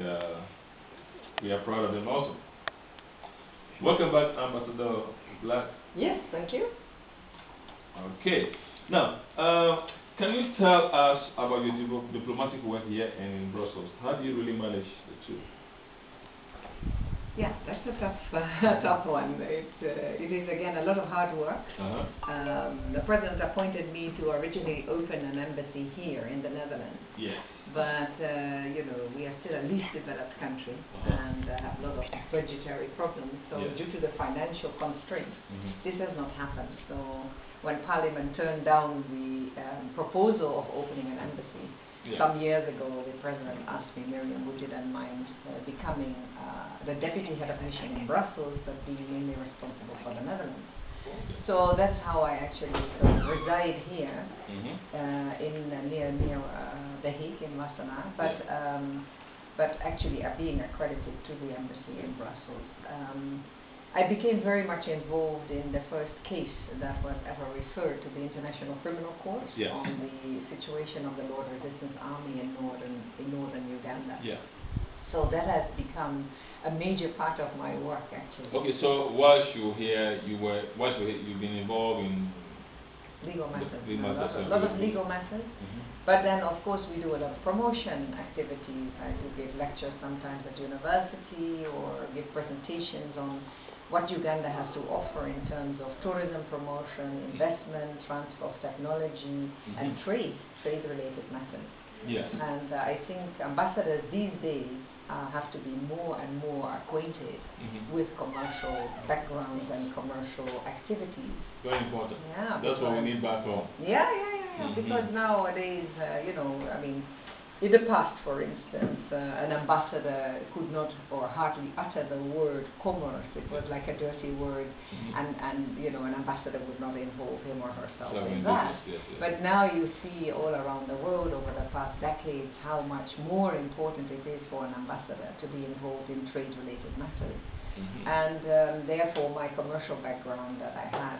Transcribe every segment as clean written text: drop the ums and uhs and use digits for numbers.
and we are proud of them also. Welcome back, Ambassador Blaak. Yes, thank you. Okay. Now, can you tell us about your diplomatic work here and in Brussels? How do you really manage the two? Yeah, that's a tough one. It is again a lot of hard work. The president appointed me to originally open an embassy here in the Netherlands. Yes. But you know, we are still a least developed country and have a lot of budgetary problems. So due to the financial constraints, this has not happened. So when Parliament turned down the proposal of opening an embassy, some years ago, the president asked me, Mirjam, would you then mind becoming the deputy head of mission in Brussels, but being mainly responsible for the Netherlands? So that's how I actually reside here in near The Hague in Wassenaar, but actually being accredited to the embassy in Brussels. I became very much involved in the first case that was ever referred to the International Criminal Court on the situation of the Lord Resistance Army in northern Uganda. So that has become a major part of my work, actually. Okay, so whilst you were here, you've been involved in legal matters, a lot of legal matters. But then, of course, we do a lot of promotion activities. I do give lectures sometimes at university or give presentations on what Uganda has to offer in terms of tourism promotion, investment, transfer of technology, and trade-related matters. And I think ambassadors these days have to be more and more acquainted with commercial backgrounds and commercial activities. Very important. Yeah, that's what we need back home. Because nowadays, you know, I mean, in the past, for instance, an ambassador could not or hardly utter the word commerce. It was like a dirty word, and you know, an ambassador would not involve him or herself in that. But now you see all around the world over the past decades how much more important it is for an ambassador to be involved in trade-related matters. And therefore, my commercial background that I had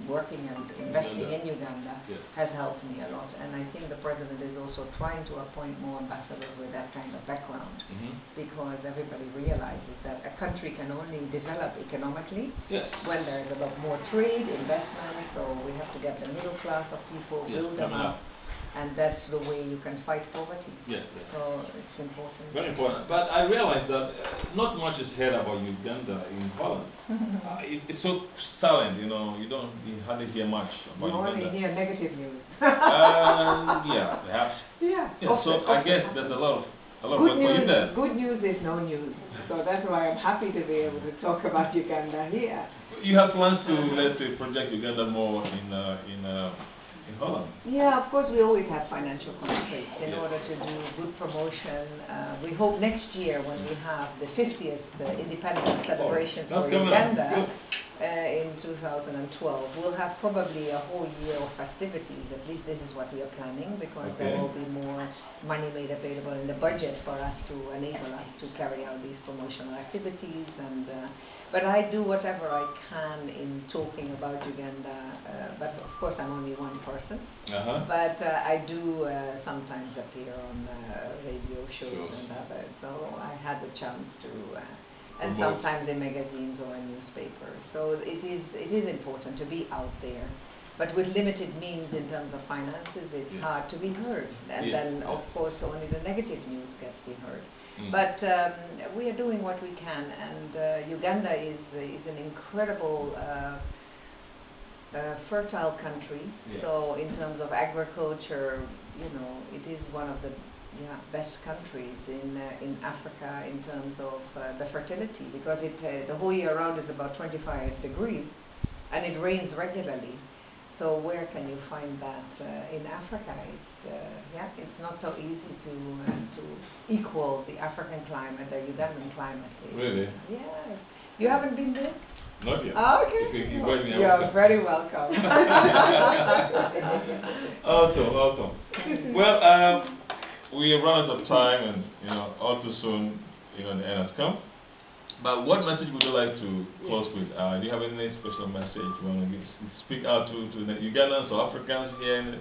working and investing in Uganda has helped me a lot. And I think the president is also trying to appoint more ambassadors with that kind of background, because everybody realizes that a country can only develop economically when there is a lot more trade, investment. So we have to get the middle class of people, build them up. And that's the way you can fight poverty. So it's important. Very important. But I realize that not much is heard about Uganda in Holland. It's so silent, you know. You hardly hear much about Uganda. You only hear negative news. Perhaps. So I guess there's a lot of work for you there. Good news is no news. So that's why I'm happy to be able to talk about Uganda here. You have plans to, let's say, project Uganda more in Holland? Yeah, of course we always have financial constraints in order to do good promotion. We hope next year when we have the 50th independence celebration for Uganda in 2012, we'll have probably a whole year of festivities. At least this is what we are planning, because there will be more money made available in the budget for us to enable us to carry out these promotional activities. And but I do whatever I can in talking about Uganda, but of course I'm only one person. But I do sometimes appear on radio shows and others, so I had the chance to, and sometimes in magazines or in newspapers. So it is important to be out there. But with limited means in terms of finances, it's hard to be heard. And then, of course, only the negative news gets to be heard. But we are doing what we can, and Uganda is an incredible fertile country. So in terms of agriculture, you know, it is one of the best countries in Africa in terms of the fertility, because the whole year round is about 25 degrees, and it rains regularly. So where can you find that in Africa? It's not so easy to equal the African climate, the Ugandan climate. Really? Yeah. You haven't been there? Not yet. Oh, okay. You're very welcome. Awesome. Well, we have run out of time, and all too soon, the end has come. But what message would you like to close with? Do you have any special message you want to speak out to the Ugandans or Africans here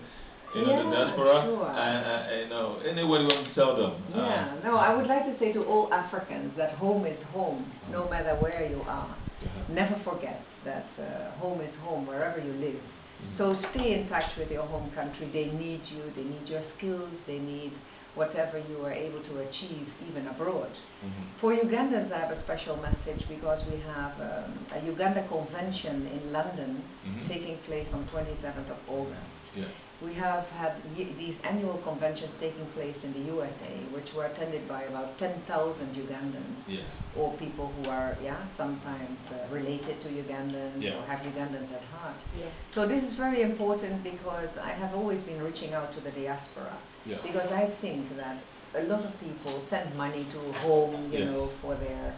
you know, the diaspora, sure. and you know, anybody want to tell them? Yeah, no, I would like to say to all Africans that home is home, no matter where you are. Never forget that home is home wherever you live. So stay in touch with your home country. They need you, they need your skills, they need whatever you are able to achieve even abroad. For Ugandans, I have a special message because we have a Uganda convention in London taking place on 27th of August. We have had these annual conventions taking place in the USA, which were attended by about 10,000 Ugandans, or people who are, sometimes related to Ugandans or have Ugandans at heart. So this is very important because I have always been reaching out to the diaspora, because I think that a lot of people send money to home, you know, for their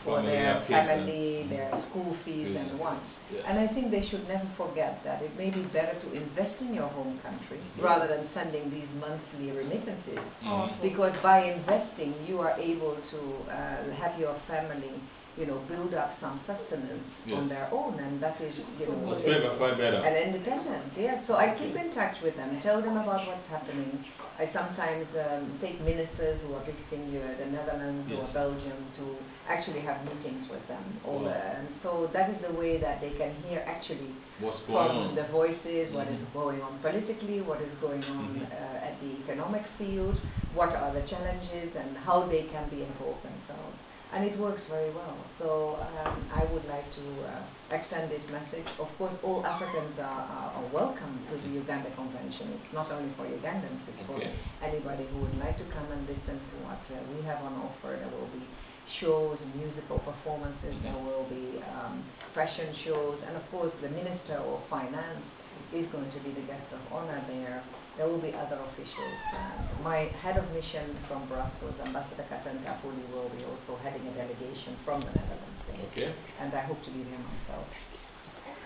family, their school fees and wants. And I think they should never forget that it may be better to invest in your home country rather than sending these monthly remittances. Because by investing, you are able to have your family, you know, build up some sustenance on their own, and that is, you know, and independent. So I keep in touch with them, tell them about what's happening. I sometimes take ministers who are visiting the Netherlands or Belgium to actually have meetings with them. And so that is the way that they can hear actually from the voices what is going on politically, what is going on at the economic field, what are the challenges and how they can be involved themselves. And it works very well. So I would like to extend this message. Of course, all Africans are welcome to the Uganda Convention. It's not only for Ugandans, it's for anybody who would like to come and listen to what we have on offer. There will be shows, musical performances, there will be fashion shows, and of course the Minister of Finance is going to be the guest of honor there. There will be other officials. My head of mission from Brussels, Ambassador Katan Kapuli, will be also heading a delegation from the Netherlands there. And I hope to be there myself.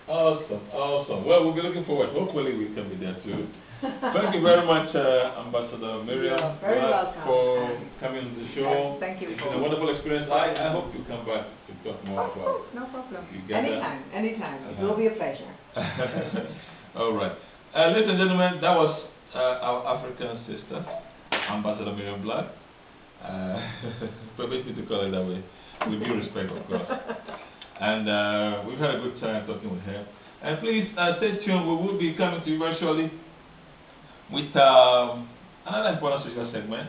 Awesome. Well, we'll be looking forward. Hopefully we can be there too. Thank you very much, Ambassador Mirjam Blaak, for coming to the show. Thank you. It's been a wonderful experience. I hope you come back to talk more about no problem. Uganda. Anytime. It will be a pleasure. All right. Ladies and gentlemen, that was our African sister, Ambassador Mirjam Blaak. Permit me to call it that way, with due respect, of course. And we've had a good time talking with her. And please stay tuned. We will be coming to you very shortly with another important social segment.